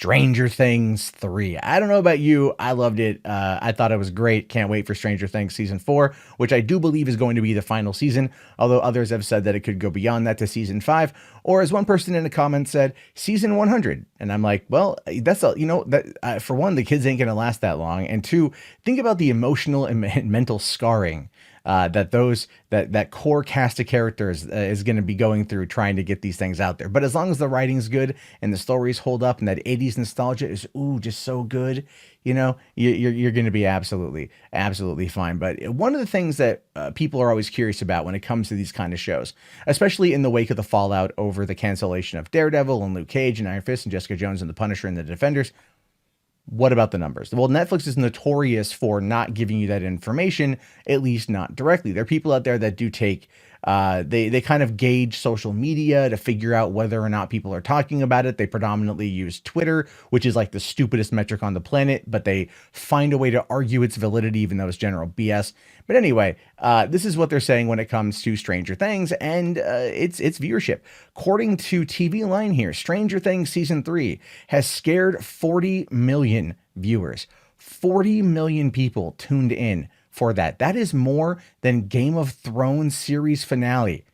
Stranger Things 3. I don't know about you. I loved it. I thought it was great. Can't wait for Stranger Things season 4, which I do believe is going to be the final season, although others have said that it could go beyond that to season 5, or as one person in the comments said, season 100. And I'm like, well, that's a, that for one, the kids ain't going to last that long. And two, think about the emotional and mental scarring that core cast of characters is going to be going through trying to get these things out there. But as long as the writing's good and the stories hold up and that 80s nostalgia is just so good, you're going to be absolutely fine. But one of the things that people are always curious about when it comes to these kind of shows, especially in the wake of the fallout over the cancellation of Daredevil and Luke Cage and Iron Fist and Jessica Jones and the Punisher and the Defenders, what about the numbers? Well, Netflix is notorious for not giving you that information, at least not directly. There are people out there that do take, they kind of gauge social media to figure out whether or not people are talking about it. They predominantly use Twitter, which is like the stupidest metric on the planet, but they find a way to argue its validity, even though it's general BS. But anyway, this is what they're saying when it comes to Stranger Things and its viewership. According to TV Line here, Stranger Things Season 3 has scared 40 million viewers. 40 million people tuned in for that. That is more than Game of Thrones series finale,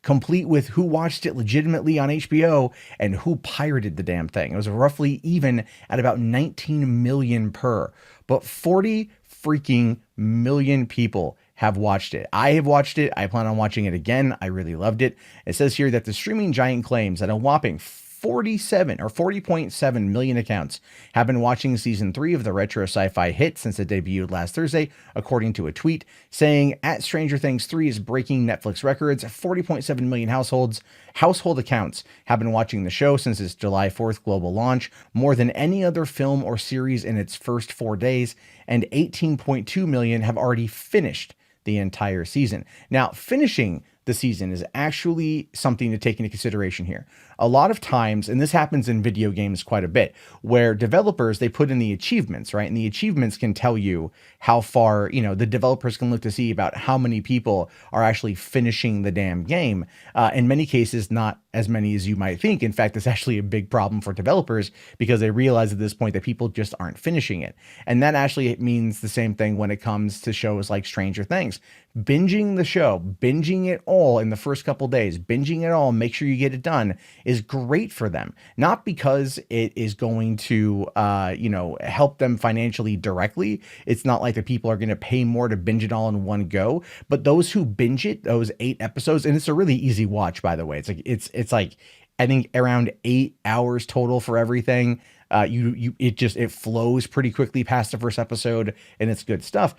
complete with who watched it legitimately on HBO and who pirated the damn thing. It was roughly even at about 19 million per, but 40 freaking million people have watched it. I have watched it. I plan on watching it again. I really loved it. It says here that the streaming giant claims that a whopping 40.7 million accounts have been watching season 3 of the retro sci-fi hit since it debuted last Thursday, according to a tweet saying at Stranger Things 3 is breaking Netflix records. 40.7 million household accounts have been watching the show since its July 4th global launch, more than any other film or series in its first 4 days, and 18.2 million have already finished the entire season. Now, finishing the season is actually something to take into consideration here. A lot of times, and this happens in video games quite a bit, where developers, they put in the achievements, right? And the achievements can tell you how far, the developers can look to see about how many people are actually finishing the damn game. In many cases, not as many as you might think. In fact, it's actually a big problem for developers because they realize at this point that people just aren't finishing it. And that actually means the same thing when it comes to shows like Stranger Things. Binging the show, binging it all in the first couple days, binging it all, make sure you get it done, is great for them. Not because it is going to, help them financially directly. It's not like the people are going to pay more to binge it all in one go. But those who binge it, those 8 episodes, and it's a really easy watch, by the way. It's like I think around 8 hours total for everything. It flows pretty quickly past the first episode, and it's good stuff.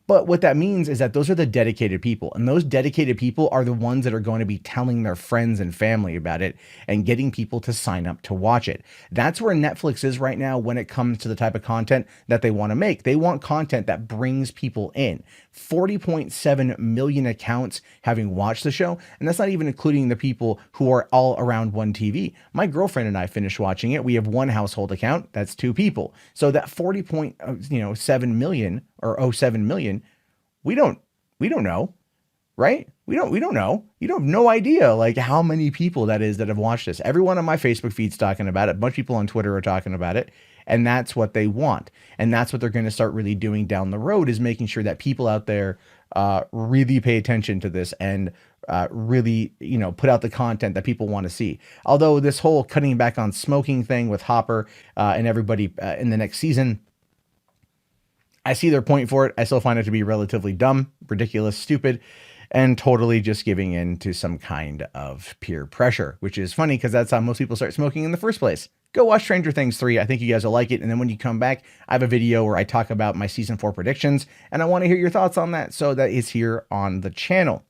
But what that means is that those are the dedicated people, and those dedicated people are the ones that are going to be telling their friends and family about it and getting people to sign up to watch it. That's where Netflix is right now when it comes to the type of content that they want to make. They want content that brings people in. 40.7 million accounts having watched the show, and that's not even including the people who are all around one TV. My girlfriend and I finished watching it. We have one household account. That's 2 people. So that 40.7 million or 07 million, we don't know, right? We don't know. You don't have no idea like how many people that is that have watched this. Everyone on my Facebook feed's talking about it. A bunch of people on Twitter are talking about it. And that's what they want. And that's what they're going to start really doing down the road, is making sure that people out there really pay attention to this and really, put out the content that people want to see. Although this whole cutting back on smoking thing with Hopper and everybody in the next season, I see their point for it. I still find it to be relatively dumb, ridiculous, stupid, and totally just giving in to some kind of peer pressure, which is funny because that's how most people start smoking in the first place. Go watch Stranger Things 3. I think you guys will like it. And then when you come back, I have a video where I talk about my season 4 predictions, and I want to hear your thoughts on that. So that is here on the channel.